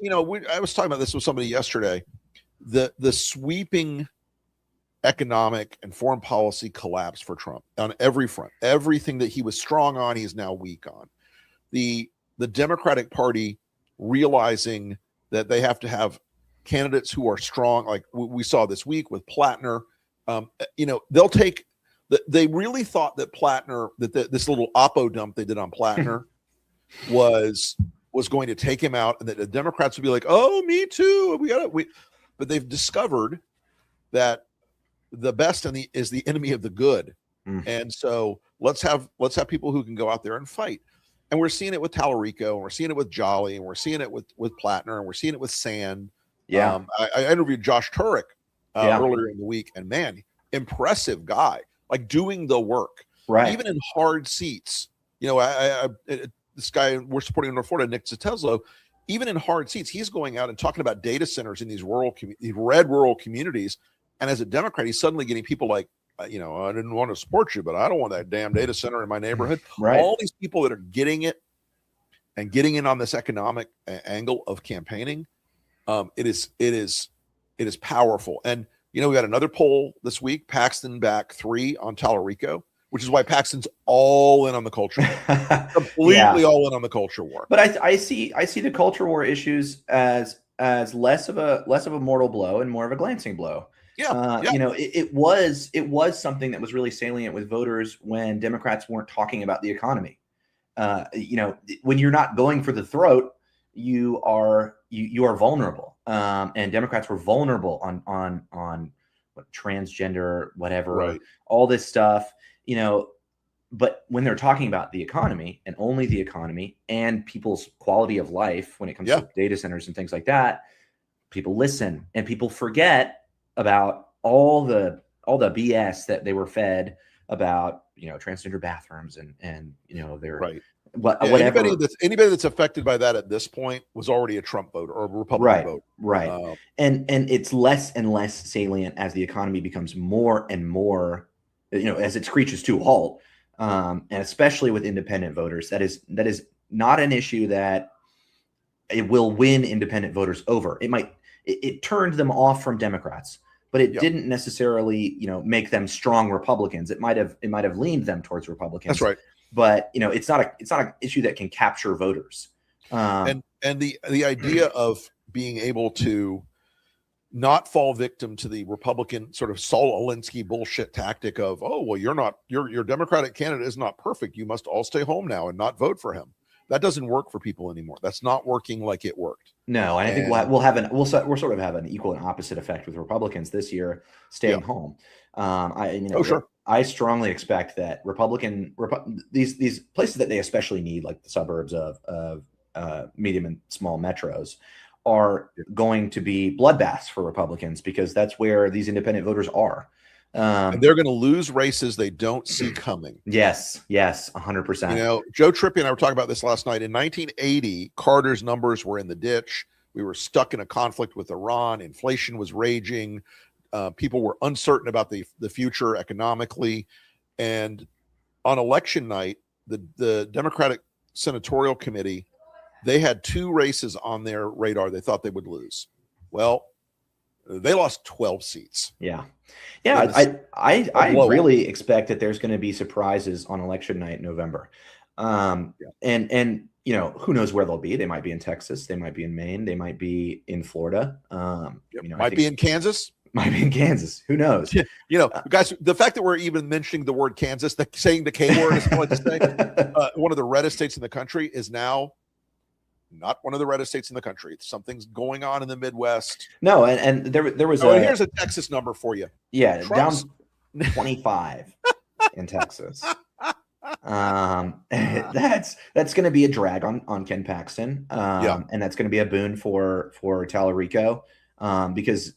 I was talking about this with somebody yesterday. The sweeping economic and foreign policy collapse for Trump on every front. Everything that he was strong on, he's now weak on. The Democratic Party realizing that they have to have candidates who are strong, like we saw this week with Plattner. They'll take. They really thought that Plattner, this little oppo dump they did on Plattner, was going to take him out, and that the Democrats would be like, "Oh, me too. But they've discovered that the best is the enemy of the good, and so let's have people who can go out there and fight. And we're seeing it with Tallarico, and we're seeing it with Jolly, and we're seeing it with Plattner, and we're seeing it with Sand. Yeah, I interviewed Josh Turek earlier in the week, and man, impressive guy, like doing the work, right? Even in hard seats. This guy we're supporting in North Florida, Nick Zatello, even in hard seats, he's going out and talking about data centers in these red rural communities. And as a Democrat, he's suddenly getting people like, I didn't want to support you, but I don't want that damn data center in my neighborhood. Right. All these people that are getting it and getting in on this economic angle of campaigning, it is powerful. And we got another poll this week. Paxton back 3 on Tallarico, which is why Paxton's all in on the culture war. Completely all in on the culture war. But I see the culture war issues as less of a mortal blow and more of a glancing blow. It was something that was really salient with voters when Democrats weren't talking about the economy. When you're not going for the throat, you are vulnerable. And Democrats were vulnerable on what, transgender, whatever, right. All this stuff. But when they're talking about the economy and only the economy and people's quality of life when it comes to data centers and things like that, people listen, and people forget about all the BS that they were fed about, transgender bathrooms and their right. Whatever. Anybody that's affected by that at this point was already a Trump voter or a Republican voter. Right. And it's less and less salient as the economy becomes more and more, as it screeches to a halt. And especially with independent voters, that is not an issue that it will win independent voters over. It turned them off from Democrats, but it didn't necessarily, make them strong Republicans. It might have leaned them towards Republicans. That's right. But it's not an issue that can capture voters. And the idea of being able to not fall victim to the Republican sort of Saul Alinsky bullshit tactic of, oh, well, your Democratic candidate is not perfect. You must all stay home now and not vote for him. That doesn't work for people anymore. That's not working like it worked. No, and I think we'll sort of have an equal and opposite effect with Republicans this year staying home. Sure. I strongly expect that these places that they especially need, like the suburbs of medium and small metros, are going to be bloodbaths for Republicans, because that's where these independent voters are. And they're going to lose races they don't see coming. Yes, 100%. Joe Trippi and I were talking about this last night. In 1980, Carter's numbers were in the ditch. We were stuck in a conflict with Iran. Inflation was raging. People were uncertain about the future economically. And on election night, the Democratic Senatorial Committee, they had 2 races on their radar they thought they would lose. Well, they lost 12 seats. Yeah. I really expect that there's going to be surprises on election night in November. And who knows where they'll be? They might be in Texas. They might be in Maine. They might be in Florida. Might be in Kansas. Might be in Kansas. Who knows? Guys, the fact that we're even mentioning the word Kansas, saying the K word is what to say. One of the reddest states in the country is now not one of the reddest states in the country. Something's going on in the Midwest. No, and there was here's a Texas number for you. Yeah, Trump's down 25 in Texas. That's going to be a drag on Ken Paxton. And that's going to be a boon for Tallarico. Because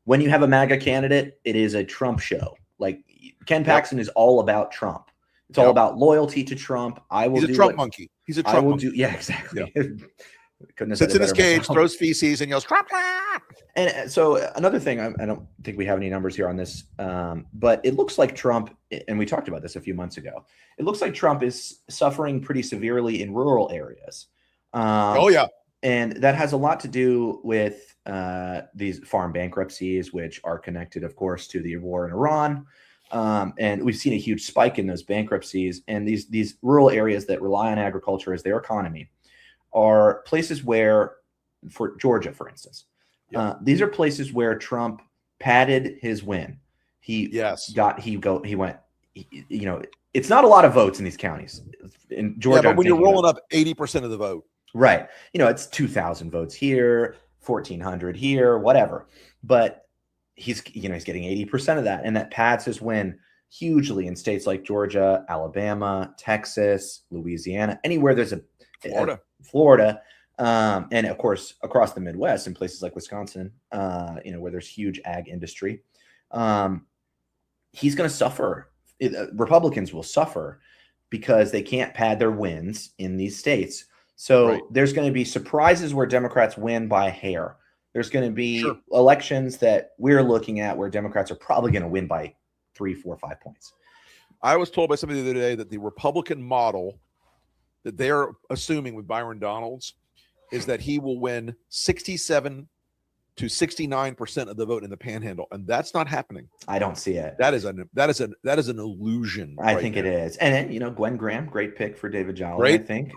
when you have a MAGA candidate, it is a Trump show. Like Ken Paxton is all about Trump. It's all about loyalty to Trump. He's a Trump monkey. He's a Trump monkey. Yeah, exactly. Yeah. Sits in his cage, throws feces, and yells, Trump! And so another thing, I don't think we have any numbers here on this, but it looks like Trump, and we talked about this a few months ago, it looks like Trump is suffering pretty severely in rural areas. And that has a lot to do with these farm bankruptcies, which are connected, of course, to the war in Iran. And we've seen a huge spike in those bankruptcies. And these rural areas that rely on agriculture as their economy are places where, for Georgia, for instance, these are places where Trump padded his win. He went. It's not a lot of votes in these counties. In Georgia, but when you're rolling up 80% of the vote, right? It's 2,000 votes here, 1,400 here, whatever. But he's getting 80% of that, and that pads his win hugely in states like Georgia, Alabama, Texas, Louisiana, anywhere there's Florida, and of course across the Midwest in places like Wisconsin, where there's huge ag industry. He's going to suffer. Republicans will suffer because they can't pad their wins in these states. So there's going to be surprises where Democrats win by a hair. There's going to be elections that we're looking at where Democrats are probably going to win by 3, 4, 5 points. I was told by somebody the other day that the Republican model that they're assuming with Byron Donalds is that he will win 67 to 69% of the vote in the Panhandle, and that's not happening. I don't see it. That is an illusion. I think it is. And Gwen Graham, great pick for David Jolly. Great pick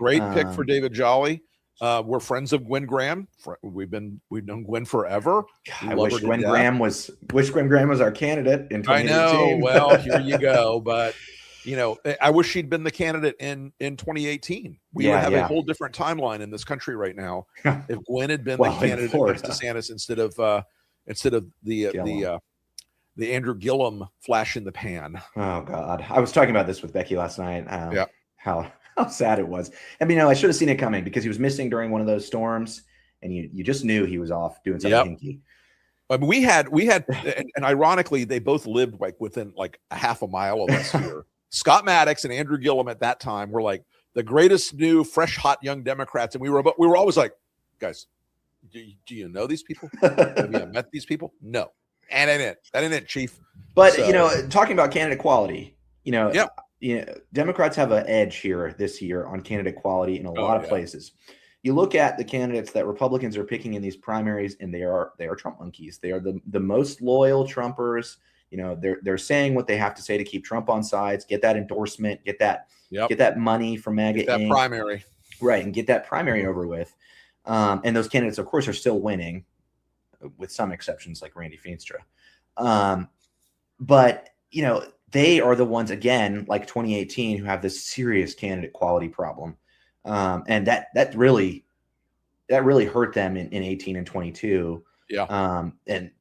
for David Jolly. We're friends of Gwen Graham. We've known Gwen forever. I wish Gwen Graham was our candidate in 2018. I know. Well, here you go. But I wish she'd been the candidate in 2018. We would have a whole different timeline in this country right now if Gwen had been the candidate against DeSantis instead of the Andrew Gillum flash in the pan. Oh God, I was talking about this with Becky last night. How sad it was. I mean, I should have seen it coming because he was missing during one of those storms, and you just knew he was off doing something hinky. I mean, we had, and ironically, they both lived within a half a mile of us here. Scott Maddox and Andrew Gillum at that time were like the greatest new, fresh, hot young Democrats, and we were always like, guys, do you know these people? Have you met these people? No, and that ain't it, Chief. But talking about candidate quality, Democrats have an edge here this year on candidate quality in a lot of places. You look at the candidates that Republicans are picking in these primaries, and they are Trump monkeys. They are the most loyal Trumpers. They're saying what they have to say to keep Trump on sides, get that endorsement, get that money from MAGA, get that primary, right, and get that primary over with. And those candidates, of course, are still winning, with some exceptions like Randy Feenstra. But they are the ones, again, like 2018, who have this serious candidate quality problem, and that really hurt them in 18 and 22. And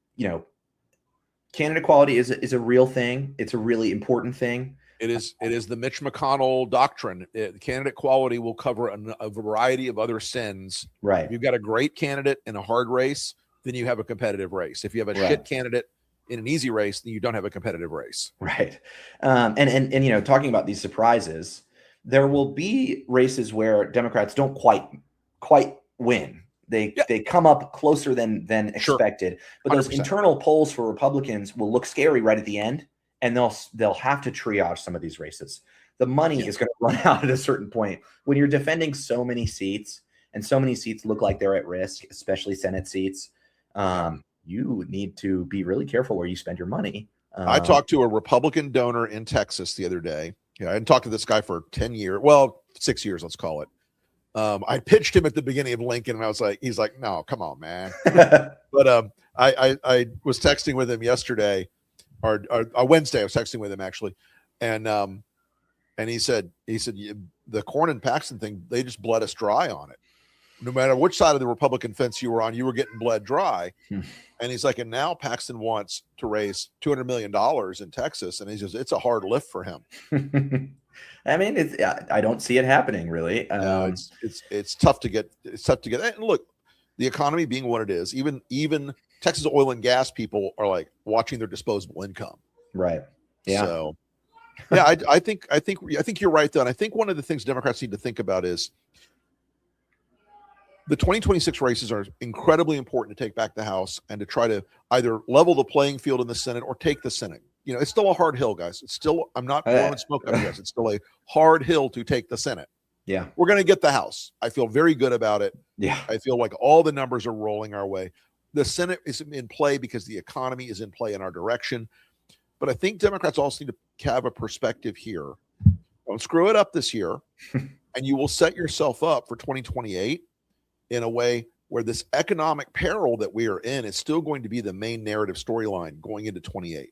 candidate quality is a real thing. It's a really important thing. It is the Mitch McConnell doctrine. Candidate quality will cover a variety of other sins. Right. If you've got a great candidate in a hard race, then you have a competitive race. If you have a shit candidate in an easy race, then you don't have a competitive race. Right. And talking about these surprises, there will be races where Democrats don't quite win. They come up closer than expected. But those 100%. Internal polls for Republicans will look scary right at the end, and they'll have to triage some of these races. The money is going to run out at a certain point. When you're defending so many seats, and so many seats look like they're at risk, especially Senate seats, you need to be really careful where you spend your money. I talked to a Republican donor in Texas the other day. I hadn't talked to this guy for 10 years. Well, 6 years, let's call it. I pitched him at the beginning of Lincoln, and he's like, no, come on, man. But I was texting with him yesterday, or Wednesday. I was texting with him actually, and he said the Cornyn and Paxton thing, they just bled us dry on it. No matter which side of the Republican fence you were on, you were getting bled dry. And he's like, and now Paxton wants to raise $200 million in Texas, and he says it's a hard lift for him. I mean, I don't see it happening really. No, it's tough to get. It's tough to get. And look, the economy being what it is, even Texas oil and gas people are like watching their disposable income. Right. Yeah. So, yeah, I think you're right though, and I think one of the things Democrats need to think about is the 2026 races are incredibly important to take back the House and to try to either level the playing field in the Senate or take the Senate. It's still a hard hill, guys. I'm not blowing smoke up, guys. It's still a hard hill to take the Senate. Yeah. We're going to get the House. I feel very good about it. Yeah. I feel like all the numbers are rolling our way. The Senate is in play because the economy is in play in our direction. But I think Democrats also need to have a perspective here. Don't screw it up this year, and you will set yourself up for 2028 in a way where this economic peril that we are in is still going to be the main narrative storyline going into 28.